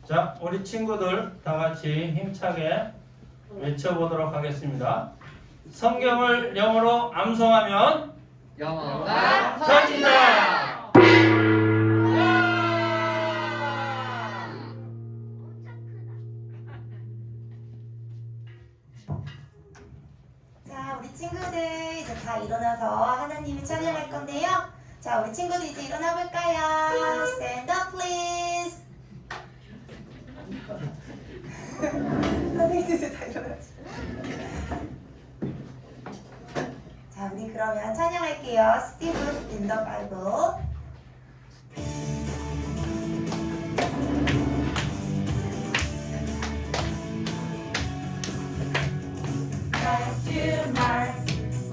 자, 우리 친구들 다 같이 힘차게 외쳐보도록 하겠습니다. 성경을 영어로 암송하면 영어가 터진다! 자, 우리 친구들 이제 다 일어나서 하나님을 찬양할 건데요. 자, 우리 친구들 이제 일어나 볼까요? Stand up, please. 선생님들 다 일어나죠. 자, 우리 그러면 찬양할게요. Steve in the Bible. Matthew, Mark,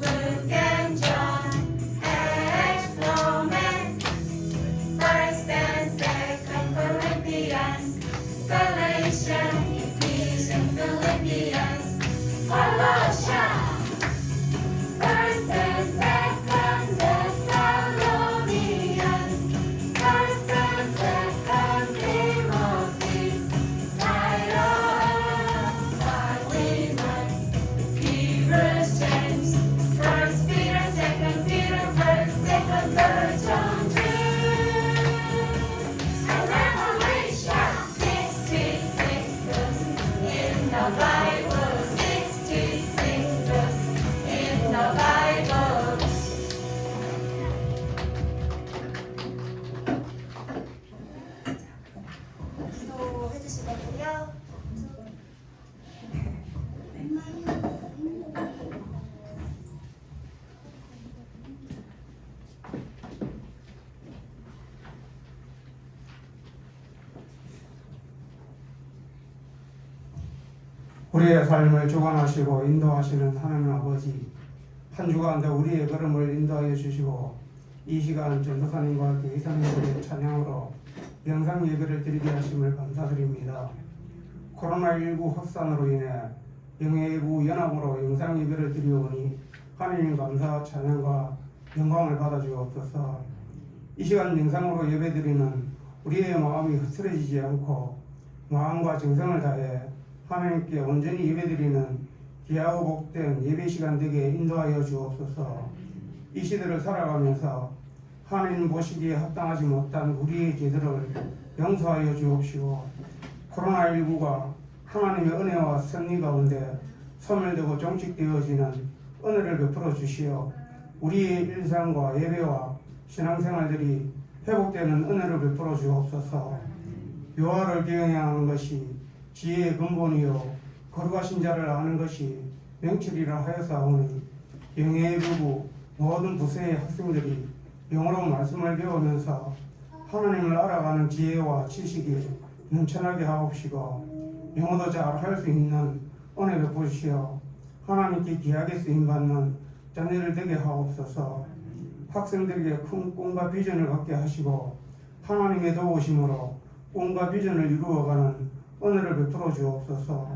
Luke, and John, Acts, Romans, 1st and 2nd Corinthians, Galatians, Ephesians, Philippians, Colossians, 1st and 2nd Thessalonians, 1st and 2nd Timothy, Titus, Philemon, Hebrews, James, 1st Peter, 2nd Peter, 1st, 2nd, 3rd John, Jude, and Revelation. 66 books in the Bible, 66 books in the Bible. 기도해 주시겠고요. 우리의 삶을 주관하시고 인도하시는 하나님 아버지, 한 주간도 우리의 걸음을 인도하여 주시고 이 시간 전도사님과 교회사님들의 찬양으로 영상 예배를 드리게 하심을 감사드립니다. 코로나19 확산으로 인해 영예부 연합으로 영상 예배를 드리오니 하나님 감사 찬양과 영광을 받아 주옵소서. 이 시간 영상으로 예배 드리는 우리의 마음이 흐트러지지 않고 마음과 정성을 다해 하나님께 온전히 예배드리는 귀하고 복된 예배 시간 되게 인도하여 주옵소서. 이 시대를 살아가면서 하나님 보시기에 합당하지 못한 우리의 죄들을 용서하여 주옵시고 코로나19가 하나님의 은혜와 섭리 가운데 소멸되고 종식되어지는 은혜를 베풀어 주시어 우리의 일상과 예배와 신앙생활들이 회복되는 은혜를 베풀어 주옵소서. 요하를 경외하는 것이 지혜의 근본이요 거룩하신 자를 아는 것이 명철이라 하였사오니 영예의 부부 모든 부서의 학생들이 영어로 말씀을 배우면서 하나님을 알아가는 지혜와 지식이 넘쳐나게 하옵시고 영어도 잘 할 수 있는 은혜 베푸시어 하나님께 귀하게 쓰임받는 자녀들 되게 하옵소서. 학생들에게 큰 꿈과 비전을 갖게 하시고 하나님의 도우심으로 꿈과 비전을 이루어가는 은혜를 베풀어 주옵소서.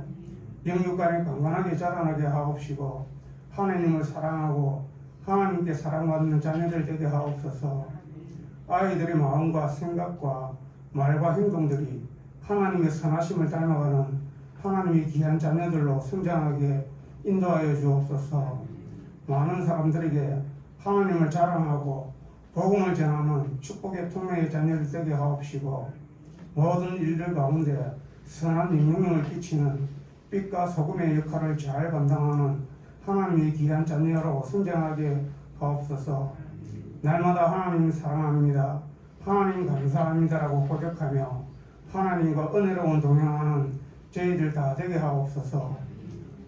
영육간에 강건하게 자라나게 하옵시고 하나님을 사랑하고 하나님께 사랑받는 자녀들 되게 하옵소서. 아이들의 마음과 생각과 말과 행동들이 하나님의 선하심을 닮아가는 하나님의 귀한 자녀들로 성장하게 인도하여 주옵소서. 많은 사람들에게 하나님을 자랑하고 복음을 전하는 축복의 통로의 자녀들 되게 하옵시고 모든 일들 가운데 선한 영향을 끼치는 빛과 소금의 역할을 잘 감당하는 하나님의 귀한 자녀로 성장하게 하옵소서. 날마다 하나님 사랑합니다, 하나님 감사합니다라고 고백하며 하나님과 은혜로운 동행하는 저희들 다 되게 하옵소서.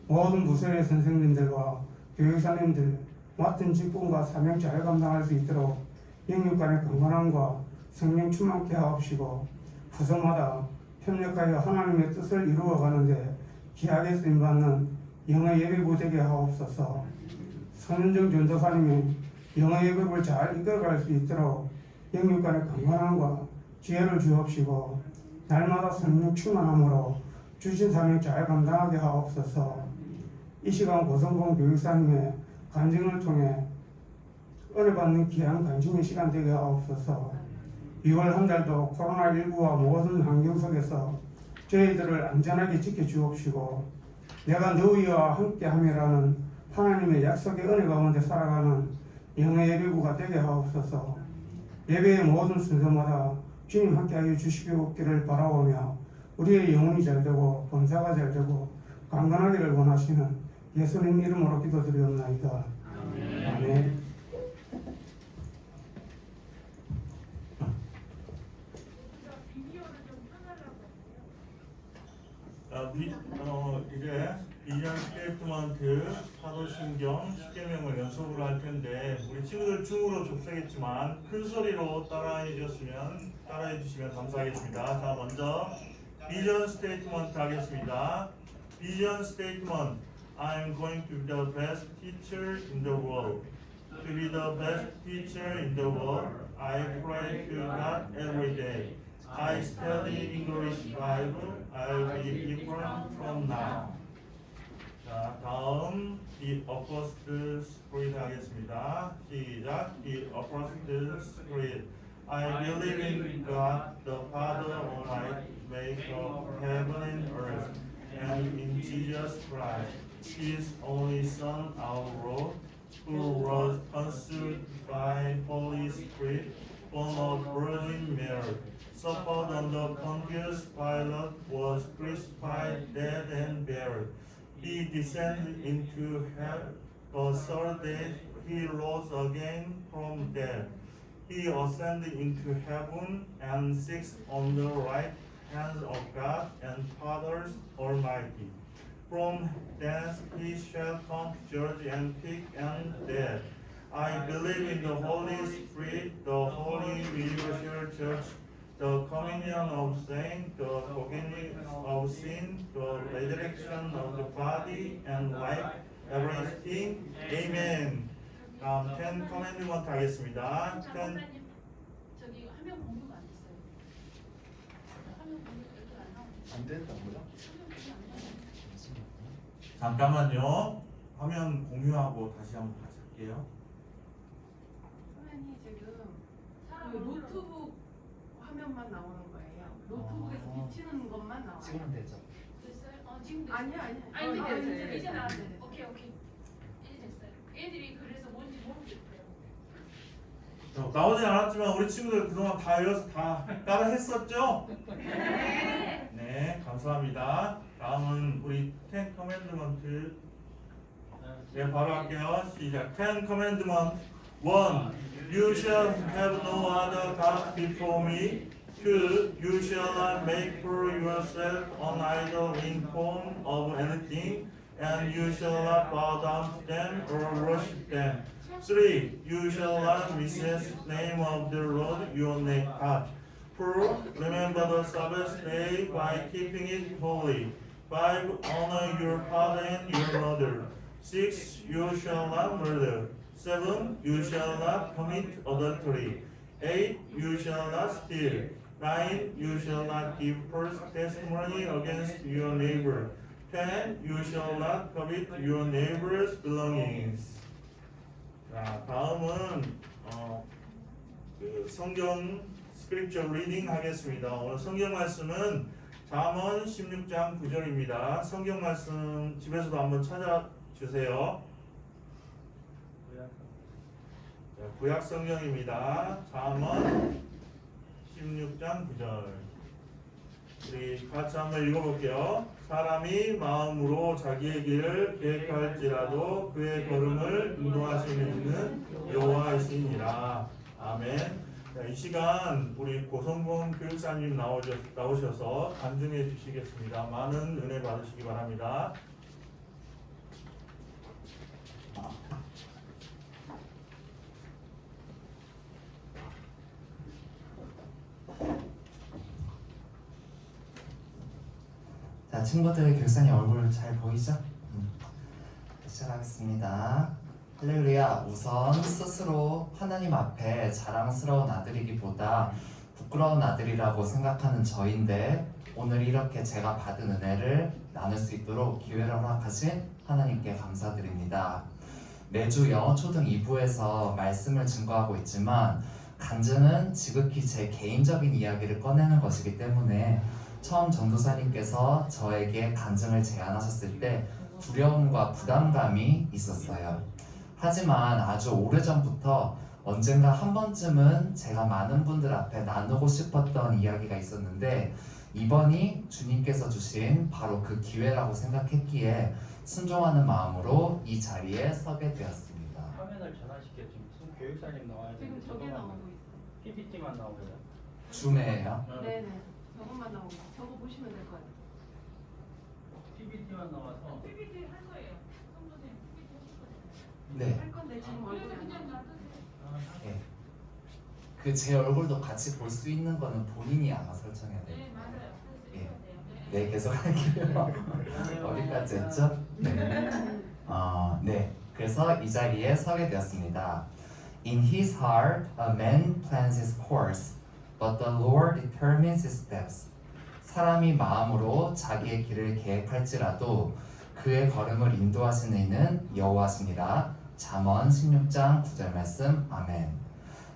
모든 부서의 선생님들과 교육사님들 맡은 직분과 사명 잘 감당할 수 있도록 영육간의 강건함과 성령 충만케 하옵시고 부서마다 협력하여 하나님의 뜻을 이루어가는데 귀하게 쓰임받는 영어 예배부 되게 하옵소서. 손은정 전도사님이 영어 예배부를 잘 이끌어갈 수 있도록 영육간의 강건함과 지혜를 주옵시고 날마다 성령 충만함으로 주신 사명 잘 감당하게 하옵소서. 이 시간 고성공 교육사님의 간증을 통해 은혜 받는 귀한 간증의 시간 되게 하옵소서. 6월 한 달도 코로나19와 모든 환경 속에서 저희들을 안전하게 지켜주옵시고 내가 너희와 함께함이라는 하나님의 약속의 은혜 가운데 살아가는 영의 예배부가 되게 하옵소서. 예배의 모든 순서마다 주님 함께하여 주시기를 바라오며 우리의 영혼이 잘되고 범사가 잘되고 강건하기를 원하시는 예수님 이름으로 기도드리옵나이다. 아멘. 이제 비전 스테이트먼트, 사도신경, 십계명을 연속으로 할 텐데 우리 친구들 줌으로 접속했지만 큰 소리로 따라해 주시면 감사하겠습니다. 자, 먼저 비전 스테이트먼트 하겠습니다. 비전 스테이트먼트. I'm going to be the best teacher in the world. To be the best teacher in the world, I pray to God every day. I study English Bible. I'll be different from now. 자, 다음 The Apostles' Creed 하겠습니다. 시작. The Apostles' Creed. I believe in God, the Father Almighty, maker of heaven and earth, and in Jesus Christ, His only Son, our Lord, who was conceived by Holy Spirit, born of Virgin Mary, suffered under Pontius Pilate, was crucified, dead, and buried. He descended into hell. The third day he rose again from death. He ascended into heaven and sits on the right hand of God and Father Almighty. From thence he shall come to judge and quick and dead. I believe in the Holy Spirit, the Holy Universal Church, the communion of saints, the forgiveness of sin, the resurrection of the body, and life everlasting. Amen. 다음 Ten Commandment 하겠습니다. 장관님 저기 화면 공유가 안 됐어요. 화면 공유 여기 안 나오네. 안 됐다고요? 화면 공유 안 나오네. 잠깐만요. 화면 공유하고 다시 한번 다시 할게요. 화면이 지금 그 노트북 화면만 나오는 거예요. 노트북에서 비치는 것만 나와요. 지금은 되죠. 됐어요? 지금 됐어요. 아니야. 이제 나왔어요. 오케이. 이제 됐어요. 애들이 그래서 뭔지 모르겠어요. 나오진 않았지만 우리 친구들 그동안 다 외워서 다 따라 했었죠? 네, 감사합니다. 다음은 우리 Ten Commandment. 네, 바로 할게요. 시작. Ten Commandment. 1. You shall have no other God before me. 2. You shall not make for yourself an idol in form of anything, and you shall not bow down to them or worship them. 3. You shall not misuse the name of the Lord your God. 4. Remember the Sabbath day by keeping it holy. 5. Honor your father and your mother. 6. You shall not murder. 7. You shall not commit adultery. 8. You shall not steal. 9. You shall not give false testimony against your neighbor. 10. You shall not covet your neighbor's belongings. 자, 다음은 성경 스크립처 리딩 하겠습니다. 오늘 성경 말씀은 잠언 16장 9절입니다. 성경 말씀 집에서도 한번 찾아주세요. 구약 성경입니다. 잠언 16장 9절. 우리 같이 한번 읽어볼게요. 사람이 마음으로 자기의 길을 계획할지라도 그의 걸음을 인도하시는 여호와이시니라. 아멘. 자, 이 시간 우리 고성봉 교육사님 나오셔서 간증해 주시겠습니다. 많은 은혜 받으시기 바랍니다. 자, 친구들 교사님 얼굴 잘 보이죠? 시작하겠습니다. 할렐루야. 우선 스스로 하나님 앞에 자랑스러운 아들이기보다 부끄러운 아들이라고 생각하는 저인데 오늘 이렇게 제가 받은 은혜를 나눌 수 있도록 기회를 허락하신 하나님께 감사드립니다. 매주 영어 초등 2부에서 말씀을 증거하고 있지만 간증은 지극히 제 개인적인 이야기를 꺼내는 것이기 때문에 처음 전도사님께서 저에게 간증을 제안하셨을 때 두려움과 부담감이 있었어요. 하지만 아주 오래전부터 언젠가 한 번쯤은 제가 많은 분들 앞에 나누고 싶었던 이야기가 있었는데 이번이 주님께서 주신 바로 그 기회라고 생각했기에 순종하는 마음으로 이 자리에 서게 되었습니다. 화면을 전환시켜 지금 무슨 교육사님 나와야 지금 되는데 저게 저거만 나오고 있어. PPT만 나오거든. 줌에요. 네네. 저것만 나오고 있어. 저거 보시면 될 것 같아요. PPT만 나와서 PPT 할 거예요. 성도님 PPT 하실 거예요. 네. 할 건데 지금 얼굴이 그냥 놔두세요. 네. 그 제 얼굴도 같이 볼 수 있는 거는 본인이 아마 설정해야 돼요. 네 맞아요. 예. 네, 계속 할게요. 어디까지 했죠? 네. 네. 그래서 이 자리에 서게 되었습니다. In his heart, a man plans his course, but the Lord determines his steps. 사람이 마음으로 자기의 길을 계획할지라도 그의 걸음을 인도하시는 이는 여호와시니라. 잠언 16장 9절 말씀. 아멘.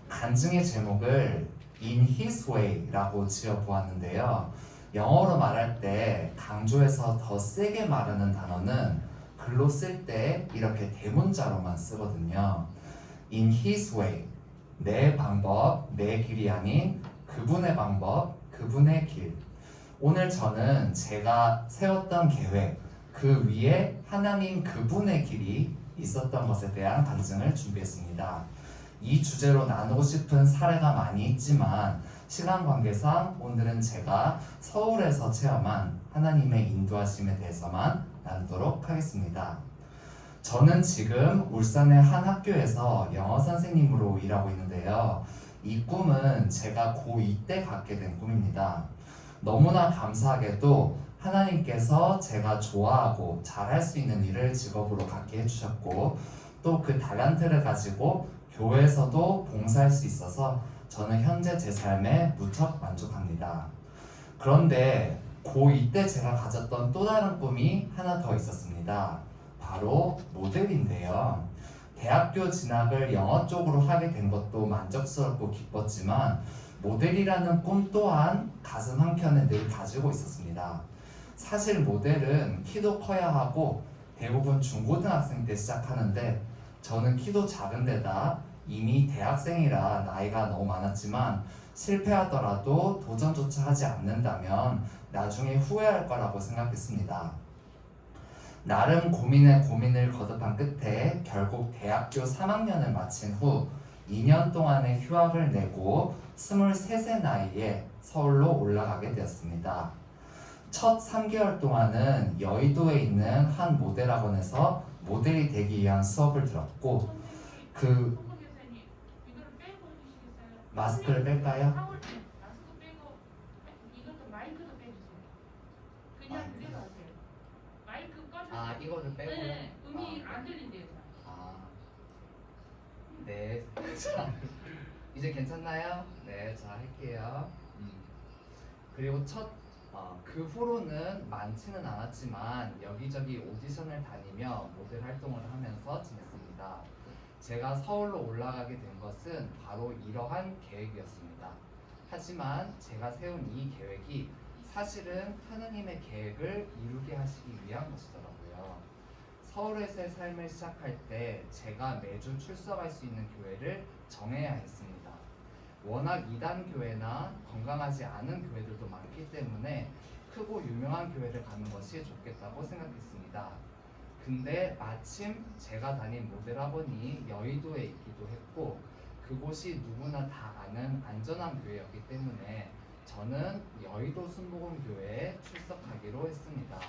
간증의 제목을 In his way라고 지어보았는데요. 영어로 말할 때 강조해서 더 세게 말하는 단어는 글로 쓸 때 이렇게 대문자로만 쓰거든요. In his way, 내 방법, 내 길이 아닌 그분의 방법, 그분의 길. 오늘 저는 제가 세웠던 계획, 그 위에 하나님 그분의 길이 있었던 것에 대한 간증을 준비했습니다. 이 주제로 나누고 싶은 사례가 많이 있지만 시간 관계상 오늘은 제가 서울에서 체험한 하나님의 인도하심에 대해서만 나누도록 하겠습니다. 저는 지금 울산의 한 학교에서 영어 선생님으로 일하고 있는데요. 이 꿈은 제가 고2 때 갖게 된 꿈입니다. 너무나 감사하게도 하나님께서 제가 좋아하고 잘할 수 있는 일을 직업으로 갖게 해주셨고 또 그 달란트를 가지고 교회에서도 봉사할 수 있어서 저는 현재 제 삶에 무척 만족합니다. 그런데 고2 때 제가 가졌던 또 다른 꿈이 하나 더 있었습니다. 바로 모델인데요. 대학교 진학을 영어 쪽으로 하게 된 것도 만족스럽고 기뻤지만 모델이라는 꿈 또한 가슴 한켠에 늘 가지고 있었습니다. 사실 모델은 키도 커야 하고 대부분 중고등학생 때 시작하는데 저는 키도 작은 데다 이미 대학생이라 나이가 너무 많았지만 실패하더라도 도전조차 하지 않는다면 나중에 후회할 거라고 생각했습니다. 나름 고민을 거듭한 끝에 결국 대학교 3학년을 마친 후 2년 동안의 휴학을 내고 23세 나이에 서울로 올라가게 되었습니다. 첫 3개월 동안은 여의도에 있는 한 모델 학원에서 모델이 되기 위한 수업을 들었고 그 교사님 이거를 빼고 해주시겠어요? 마스크를 뺄까요? 마스크 빼고 이것도 마이크도 빼주세요. 그냥 그대로 하세요. 마이크 꺼주세요. 아 이거를 빼고. 네, 음이 안 들린대요. 네. 자, 이제 괜찮나요? 네, 자 할게요. 그리고 그 후로는 많지는 않았지만 여기저기 오디션을 다니며 모델 활동을 하면서 지냈습니다. 제가 서울로 올라가게 된 것은 바로 이러한 계획이었습니다. 하지만 제가 세운 이 계획이 사실은 하나님의 계획을 이루게 하시기 위한 것이더라고요. 서울에서의 삶을 시작할 때 제가 매주 출석할 수 있는 교회를 정해야 했습니다. 워낙 이단 교회나 건강하지 않은 교회들도 많기 때문에 크고 유명한 교회를 가는 것이 좋겠다고 생각했습니다. 근데 마침 제가 다닌 모델 학원이 여의도에 있기도 했고 그곳이 누구나 다 아는 안전한 교회였기 때문에 저는 여의도 순복음교회에 출석하기로 했습니다.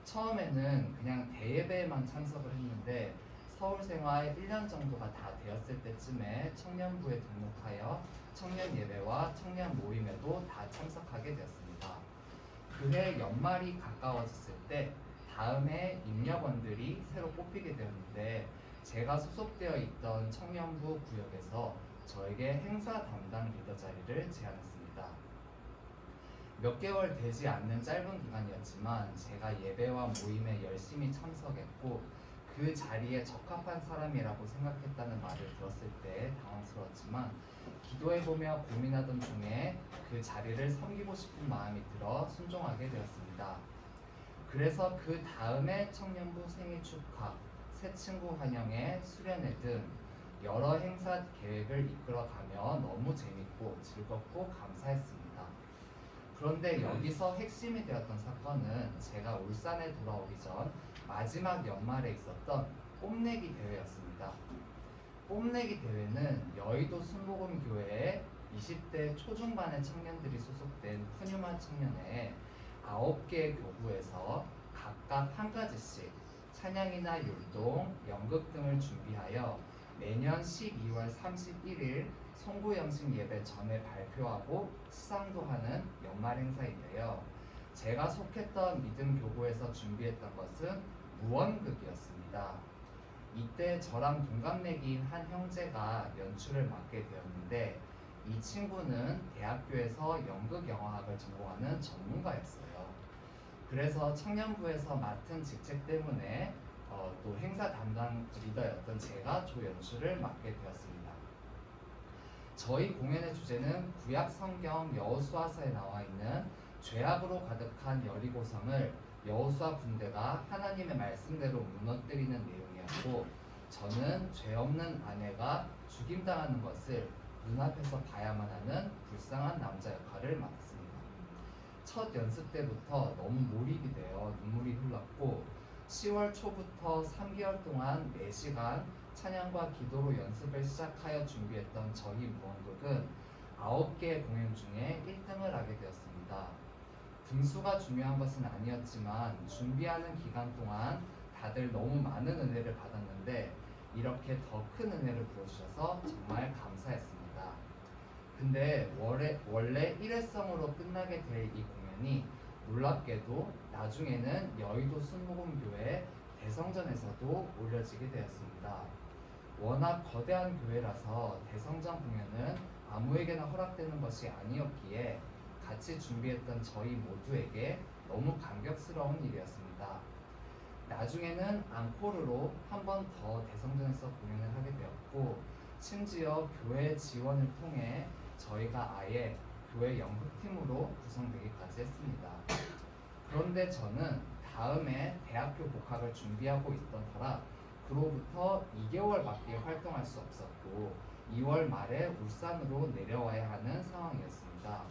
처음에는 그냥 대예배에만 참석을 했는데 서울 생활 1년 정도가 다 되었을 때쯤에 청년부에 등록하여 청년 예배와 청년 모임에도 다 참석하게 되었습니다. 그해 연말이 가까워졌을 때 다음해 임력원들이 새로 뽑히게 되었는데 제가 소속되어 있던 청년부 구역에서 저에게 행사 담당 리더 자리를 제안했습니다. 몇 개월 되지 않는 짧은 기간이었지만 제가 예배와 모임에 열심히 참석했고 그 자리에 적합한 사람이라고 생각했다는 말을 들었을 때 당황스러웠지만 기도해보며 고민하던 중에 그 자리를 섬기고 싶은 마음이 들어 순종하게 되었습니다. 그래서 그 다음에 청년부 생일 축하, 새 친구 환영회, 수련회 등 여러 행사 계획을 이끌어가며 너무 재밌고 즐겁고 감사했습니다. 그런데 여기서 핵심이 되었던 사건은 제가 울산에 돌아오기 전 마지막 연말에 있었던 뽐내기 대회였습니다. 뽐내기 대회는 여의도 순복음교회의 20대 초중반의 청년들이 소속된 푸뉴마 청년회에 9개의 교구에서 각각 한 가지씩 찬양이나 율동, 연극 등을 준비하여 매년 12월 31일 송구 영식 예배 전에 발표하고 시상도 하는 연말 행사인데요. 제가 속했던 믿음 교구에서 준비했던 것은 무언극이었습니다. 이때 저랑 동갑내기인 한 형제가 연출을 맡게 되었는데 이 친구는 대학교에서 연극 영화학을 전공하는 전문가였어요. 그래서 청년부에서 맡은 직책 때문에 또 행사 담당 리더였던 제가 조 연출을 맡게 되었습니다. 저희 공연의 주제는 구약 성경 여호수아서에 나와 있는 죄악으로 가득한 여리고성을 여호수아 군대가 하나님의 말씀대로 무너뜨리는 내용이었고, 저는 죄 없는 아내가 죽임당하는 것을 눈앞에서 봐야만 하는 불쌍한 남자 역할을 맡았습니다. 첫 연습 때부터 너무 몰입이 되어 눈물이 흘렀고 10월 초부터 3개월 동안 4시간 찬양과 기도로 연습을 시작하여 준비했던 저희 무언극은 9개의 공연 중에 1등을 하게 되었습니다. 등수가 중요한 것은 아니었지만 준비하는 기간 동안 다들 너무 많은 은혜를 받았는데 이렇게 더 큰 은혜를 부어주셔서 정말 감사했습니다. 근데 원래 일회성으로 끝나게 될 이 공연이 놀랍게도 나중에는 여의도 순복음교회 대성전에서도 올려지게 되었습니다. 워낙 거대한 교회라서 대성전 공연은 아무에게나 허락되는 것이 아니었기에 같이 준비했던 저희 모두에게 너무 감격스러운 일이었습니다. 나중에는 앙코르로 한 번 더 대성전에서 공연을 하게 되었고 심지어 교회 지원을 통해 저희가 아예 교회 연극팀으로 구성되기까지 했습니다. 그런데 저는 다음에 대학교 복학을 준비하고 있던 터라 그로부터 2개월밖에 활동할 수 없었고 2월 말에 울산으로 내려와야 하는 상황이었습니다.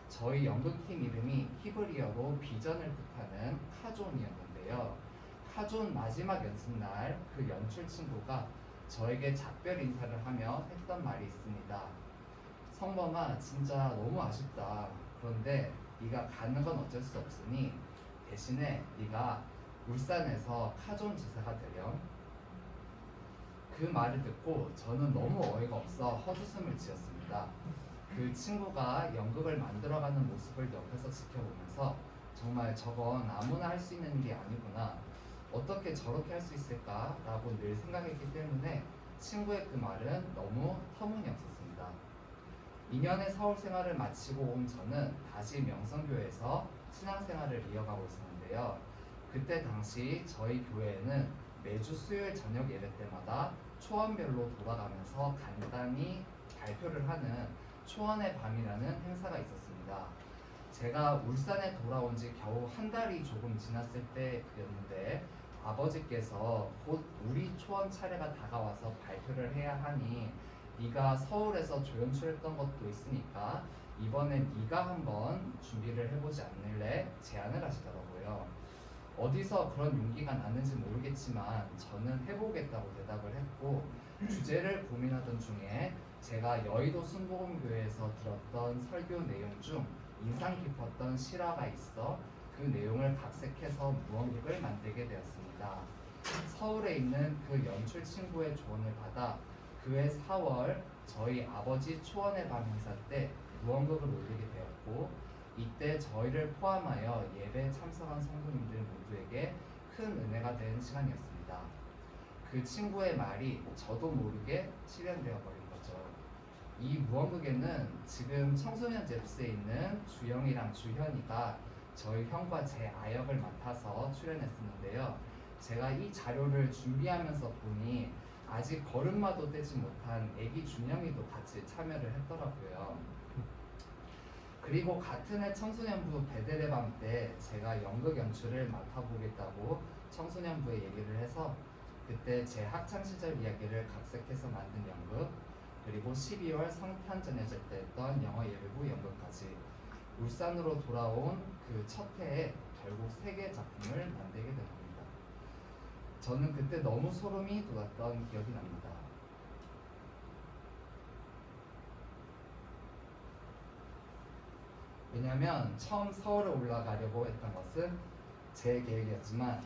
저희 연극팀 이름이 히브리어로 비전을 뜻하는 카존이었는데요. 카존 마지막 연습날 그 연출 친구가 저에게 작별 인사를 하며 했던 말이 있습니다. 성범아, 진짜 너무 아쉽다. 그런데 네가 가는 건 어쩔 수 없으니 대신에 네가 울산에서 카존 지사가 되렴. 그 말을 듣고 저는 너무 어이가 없어 헛웃음을 지었습니다. 그 친구가 연극을 만들어가는 모습을 옆에서 지켜보면서 정말 저건 아무나 할 수 있는 게 아니구나. 어떻게 저렇게 할 수 있을까? 라고 늘 생각했기 때문에 친구의 그 말은 너무 터무니없었습니다. 2년의 서울 생활을 마치고 온 저는 다시 명성교회에서 신앙생활을 이어가고 있었는데요. 그때 당시 저희 교회에는 매주 수요일 저녁 예배 때마다 초원별로 돌아가면서 간단히 발표를 하는 초원의 밤이라는 행사가 있었습니다. 제가 울산에 돌아온 지 겨우 한 달이 조금 지났을 때였는데 아버지께서 곧 우리 초원 차례가 다가와서 발표를 해야 하니 네가 서울에서 조연출했던 것도 있으니까 이번엔 네가 한번 준비를 해보지 않을래? 제안을 하시더라고요. 어디서 그런 용기가 나는지 모르겠지만 저는 해보겠다고 대답을 했고 주제를 고민하던 중에 제가 여의도 순복음교회에서 들었던 설교 내용 중 인상 깊었던 실화가 있어 그 내용을 각색해서 무언극을 만들게 되었습니다. 서울에 있는 그 연출 친구의 조언을 받아 그해 4월 저희 아버지 초원의 밤 행사 때 무언극을 올리게 되었고 이때 저희를 포함하여 예배에 참석한 성도님들 모두에게 큰 은혜가 된 시간이었습니다. 그 친구의 말이 저도 모르게 실현되어 버린 거죠. 이 무언극에는 지금 청소년 잽스에 있는 주영이랑 주현이가 저희 형과 제 아역을 맡아서 출연했었는데요. 제가 이 자료를 준비하면서 보니 아직 걸음마도 떼지 못한 애기 준영이도 같이 참여를 했더라고요. 그리고 같은 해 청소년부 베델의 밤 때 제가 연극 연출을 맡아보겠다고 청소년부에 얘기를 해서 그때 제 학창 시절 이야기를 각색해서 만든 연극, 그리고 12월 성탄 전야제 때 했던 영어 예배부 연극까지 울산으로 돌아온 그 첫 해에 결국 3개 작품을 만들게 된 겁니다. 저는 그때 너무 소름이 돋았던 기억이 납니다. 왜냐면 처음 서울에 올라가려고 했던 것은 제 계획이었지만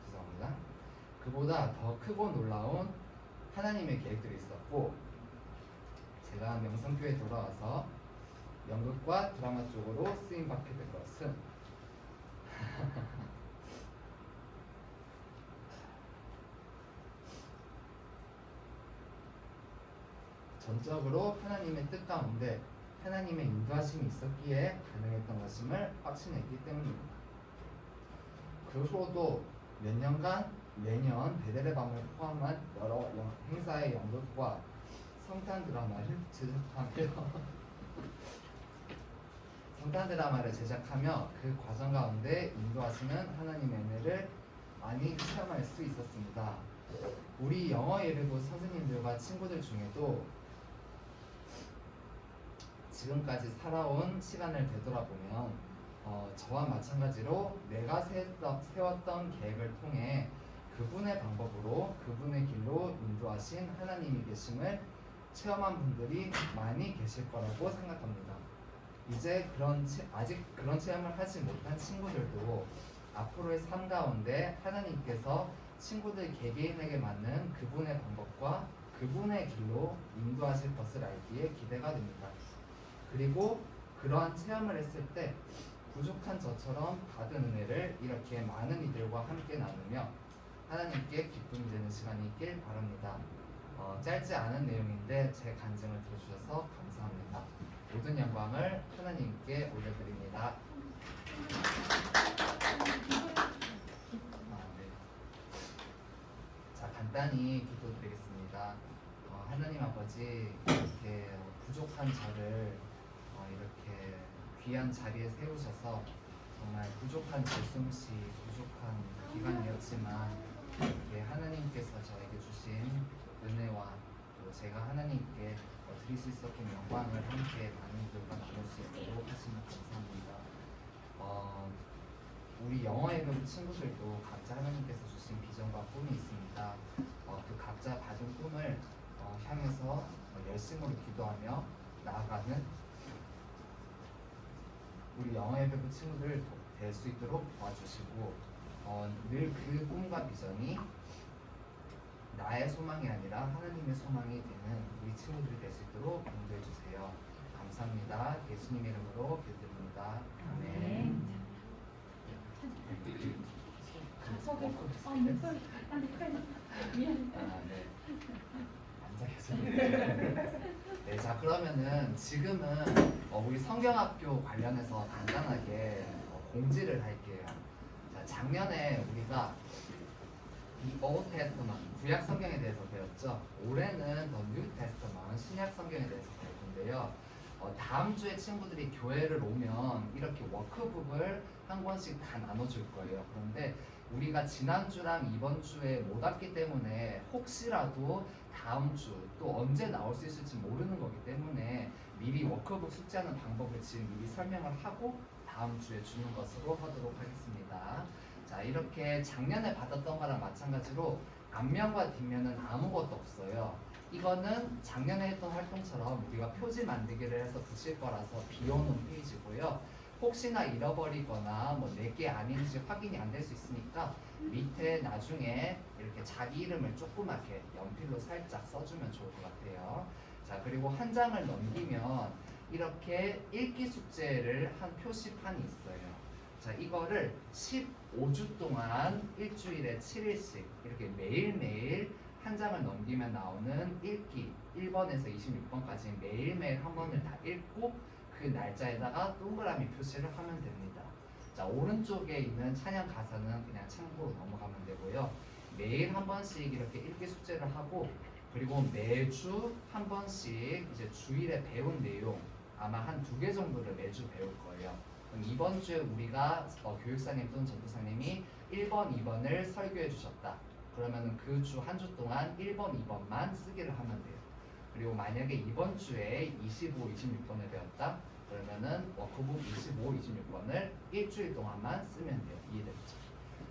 죄송합니다. 그보다 더 크고 놀라운 하나님의 계획들이 있었고, 제가 명성교회에 돌아와서 연극과 드라마 쪽으로 쓰임받게 된 것은 전적으로 하나님의 뜻 가운데 하나님의 인도하심이 있었기에 가능했던 것임을 확신했기 때문입니다. 그 후로도 몇 년간 매년 베델의 밤을 포함한 여러 행사의 연극과 성탄 드라마를 제작하며 그 과정 가운데 인도하시는 하나님의 은혜를 많이 체험할 수 있었습니다. 우리 영어 예배부 선생님들과 친구들 중에도 지금까지 살아온 시간을 되돌아보면 저와 마찬가지로 내가 세웠던 계획을 통해 그분의 방법으로 그분의 길로 인도하신 하나님이 계심을 체험한 분들이 많이 계실 거라고 생각합니다. 이제 아직 그런 체험을 하지 못한 친구들도 앞으로의 삶 가운데 하나님께서 친구들 개개인에게 맞는 그분의 방법과 그분의 길로 인도하실 것을 알기에 기대가 됩니다. 그리고 그러한 체험을 했을 때 부족한 저처럼 받은 은혜를 이렇게 많은 이들과 함께 나누며 하나님께 기쁨이 되는 시간이 있길 바랍니다. 짧지 않은 내용인데 제 간증을 들어주셔서 감사합니다. 모든 영광을 하나님께 올려드립니다. 네. 자, 간단히 기도드리겠습니다. 하나님 아버지, 이렇게 부족한 저를 이렇게 귀한 자리에 세우셔서 정말 부족한 제 솜씨, 부족한 기간이었지만 이렇게 하나님께서 저에게 주신 은혜와 또 제가 하나님께 드릴 수 있었던 영광을 함께 많은 이들과 나눌 수 있도록 하시면 감사합니다. 우리 영어 예배부 친구들도 각자 하나님께서 주신 비전과 꿈이 있습니다. 그 각자 받은 꿈을 향해서 열심으로 기도하며 나아가는 우리 영어 예배부 친구들 될 수 있도록 도와주시고 늘 그 꿈과 비전이 나의 소망이 아니라 하나님의 소망이 되는 우리 친구들이 될 수 있도록 인도해 주세요. 감사합니다. 예수님 이름으로 기도드립니다. 아멘. 네. 앉아 계세요. 네, 자 그러면은 지금은 우리 성경학교 관련해서 간단하게 공지를 할게요. 자, 작년에 우리가 이 Old Testament, 구약 성경에 대해서 배웠죠. 올해는 더 New Testament, 신약 성경에 대해서 배울 건데요. 다음 주에 친구들이 교회를 오면 이렇게 워크북을 한 권씩 다 나눠줄 거예요. 그런데 우리가 지난주랑 이번 주에 못 왔기 때문에 혹시라도 다음 주 또 언제 나올 수 있을지 모르는 거기 때문에 미리 워크북 숙제하는 방법을 지금 미리 설명을 하고 다음 주에 주는 것으로 하도록 하겠습니다. 자, 이렇게 작년에 받았던 거랑 마찬가지로 앞면과 뒷면은 아무것도 없어요. 이거는 작년에 했던 활동처럼 우리가 표지 만들기를 해서 붙일 거라서 비워놓은 페이지고요. 혹시나 잃어버리거나 뭐 내게 아닌지 확인이 안 될 수 있으니까 밑에 나중에 이렇게 자기 이름을 조그맣게 연필로 살짝 써주면 좋을 것 같아요. 자, 그리고 한 장을 넘기면 이렇게 읽기 숙제를 한 표시판이 있어요. 자, 이거를 15주 동안 일주일에 7일씩 이렇게 매일매일 한 장을 넘기면 나오는 읽기 1번에서 26번까지 매일매일 한 번을 다 읽고 그 날짜에다가 동그라미 표시를 하면 됩니다. 자, 오른쪽에 있는 찬양 가사는 그냥 참고로 넘어가면 되고요. 매일 한 번씩 이렇게 읽기 숙제를 하고 그리고 매주 한 번씩 이제 주일에 배운 내용 아마 한 2개 정도를 매주 배울 거예요. 그럼 이번 주에 우리가 교육사님 또는 전도사님이 1번, 2번을 설교해 주셨다. 그러면 그 주 한 주 동안 1번, 2번만 쓰기를 하면 돼요. 그리고 만약에 이번 주에 25, 26번을 배웠다. 그러면은 워크북 25, 26번을 일주일 동안만 쓰면 돼요. 이해됐죠?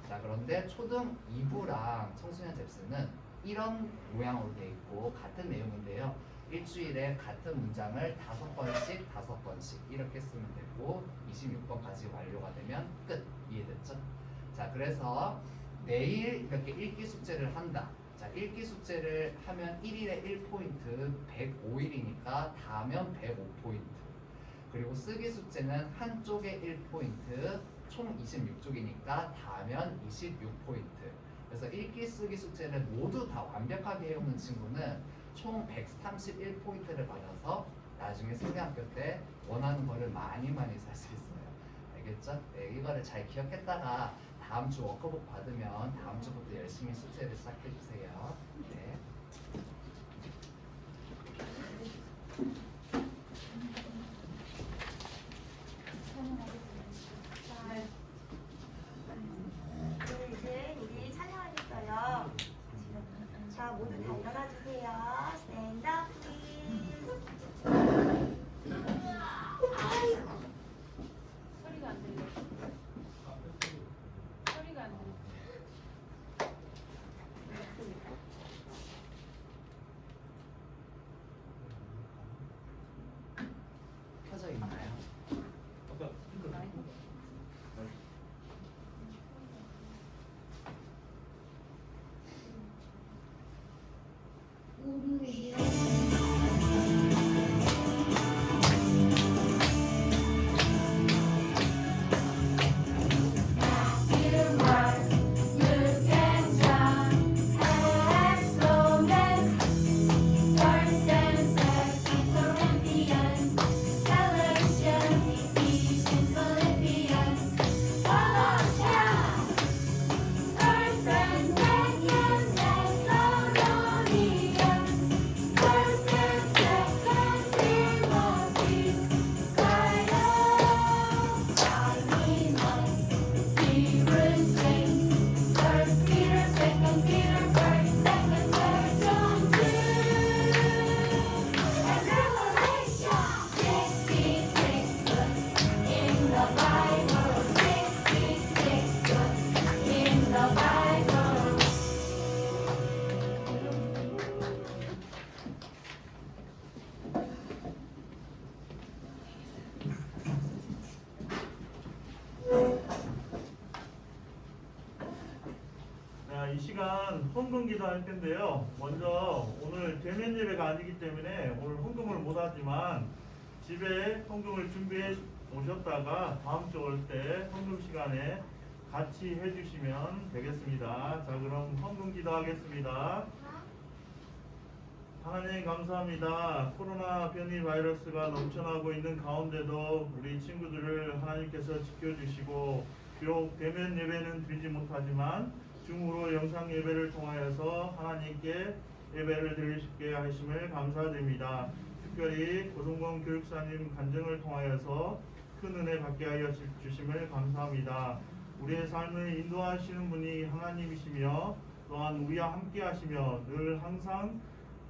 자, 그런데 초등 2부랑 청소년 잽스는 이런 모양으로 돼 있고 같은 내용인데요. 일주일에 같은 문장을 5번씩 이렇게 쓰면 되고 26번까지 완료가 되면 끝. 이해됐죠? 자, 그래서 내일 이렇게 읽기 숙제를 한다. 자, 읽기 숙제를 하면 1일에 1포인트 105일이니까 다 하면 105포인트. 그리고 쓰기 숙제는 한쪽에 1포인트 총 26쪽이니까 다 하면 26포인트. 그래서 읽기 쓰기 숙제를 모두 다 완벽하게 해오는 친구는 총 131포인트를 받아서 나중에 승대학교 때 원하는 거를 많이 살 수 있어요. 알겠죠? 네, 이거를 잘 기억했다가 다음 주 워크북 받으면 다음 주부터 열심히 숙제를 시작해 주세요. 네. 네, 이제 우리 찬양하겠어요. 자, 모두 다 일어나 주세요. Stand up, please. 소리가 안 들려. 소리가 안 들려. 켜져 있나요? 자, 이 시간 헌금 기도할 텐데요. 먼저 오늘 대면 예배가 아니기 때문에 오늘 헌금을 못하지만 집에 헌금을 준비해 오셨다가 다음 주 올 때 헌금 시간에 같이 해주시면 되겠습니다. 자, 그럼 헌금 기도하겠습니다. 하나님 감사합니다. 코로나 변이 바이러스가 넘쳐나고 있는 가운데도 우리 친구들을 하나님께서 지켜주시고 비록 대면 예배는 드리지 못하지만 줌으로 영상 예배를 통하여서 하나님께 예배를 드릴 수 있게 하심을 감사드립니다. 특별히 고성범 교육사님 간증을 통하여서 큰 은혜 받게 하여 주심을 감사합니다. 우리의 삶을 인도하시는 분이 하나님이시며 또한 우리와 함께 하시며 늘 항상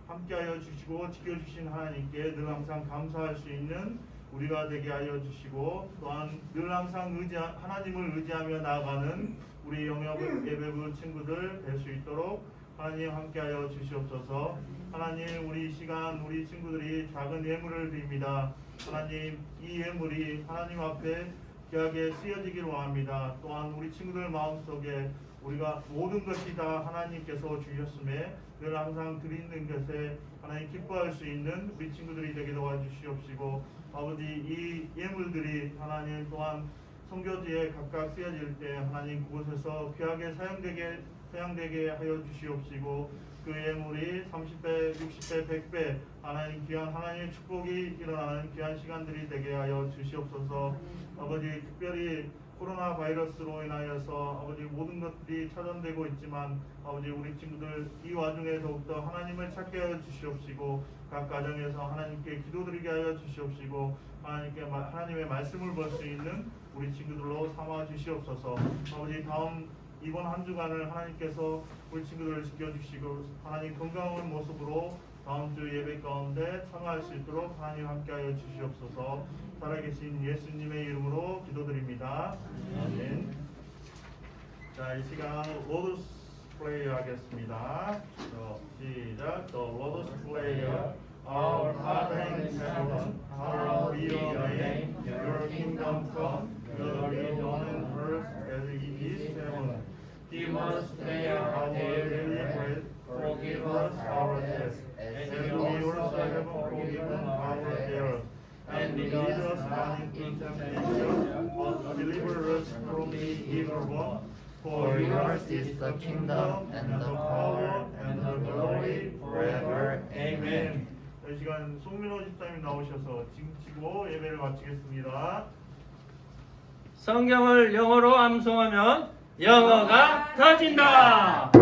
함께하여 주시고 지켜주신 하나님께 늘 항상 감사할 수 있는 우리가 되게 하여 주시고 또한 늘 항상 하나님을 의지하며 나아가는 우리 영역 예배부 친구들 될 수 있도록 하나님 함께하여 주시옵소서. 하나님 우리 시간 우리 친구들이 작은 예물을 드립니다. 하나님 이 예물이 하나님 앞에 귀하게 쓰여지기를 원합니다. 또한 우리 친구들 마음속에 우리가 모든 것이 다 하나님께서 주셨음에 늘 항상 드리는 것에 하나님 기뻐할 수 있는 우리 친구들이 되게 도와주시옵시고 아버지 이 예물들이 하나님 또한 선교지에 각각 쓰여질 때 하나님 그곳에서 귀하게 사용되게 하여 주시옵시고 그 예물이 30배, 60배, 100배 하나님 귀한 하나님의 축복이 일어나는 귀한 시간들이 되게 하여 주시옵소서. 아버지 특별히 코로나 바이러스로 인하여서 아버지 모든 것들이 차단되고 있지만 아버지 우리 친구들 이 와중에 더욱더 하나님을 찾게 하여 주시옵시고 각 가정에서 하나님께 기도드리게 하여 주시옵시고 하나님의 말씀을 볼 수 있는 우리 친구들로 삼아 주시옵소서. 아버지 이번 한 주간을 하나님께서 우리 친구들을 지켜주시고 하나님 건강한 모습으로 다음 주 예배 가운데 참여할 수 있도록 하나님 함께하여 주시옵소서. 살아계신 예수님의 이름으로 기도드립니다. 아멘. 자, 이 시간 로드스 플레이어 하겠습니다. 시작. The Lord's Prayer. Our Father in heaven, hallowed be your name. Your kingdom come. Your will be done on earth as it is in heaven. Give us today our daily bread. Forgive us our debts, as we also have forgiven our debtors. And lead us not into temptation, but deliver us from the evil one. For yours is the kingdom, and the power, and the glory, forever. Amen. 이 시간 송민호 집사님 나오셔서 징치고 예배를 마치겠습니다. 성경을 영어로 암송하면 영어가 터진다.